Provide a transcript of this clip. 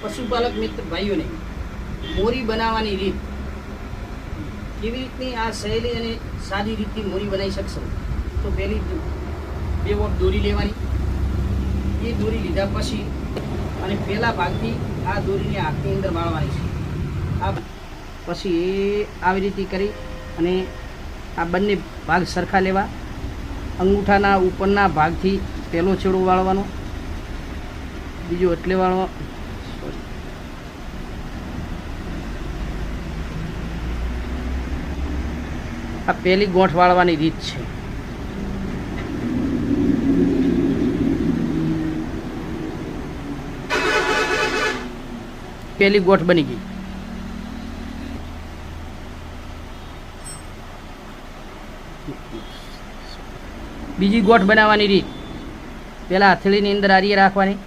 પશુપાલક મિત્ર ભાઈઓને મોરી બનાવવાની રીત કેવી રીતની આ સહેલી અને સાદી રીતથી મોરી બનાવી શકશો તો પહેલી 2 વોટ દોરી લેવાની। એ દોરી લીધા પછી અને પહેલા ભાગથી આ દોરીને હાથની અંદર વાળવાની છે। આ પછી એ આવી રીતે કરી અને આ બંને ભાગ સરખા લેવા। અંગૂઠાના ઉપરના ભાગથી પહેલો છેડો વાળવાનો, બીજો એટલે વાળવા। આ પહેલી ગોઠ વાળવાની રીત છે। પહેલી ગોઠ બની ગઈ। બીજી ગોઠ બનાવવાની રીત, પહેલાં હથેળીની અંદર આરીએ રાખવાની,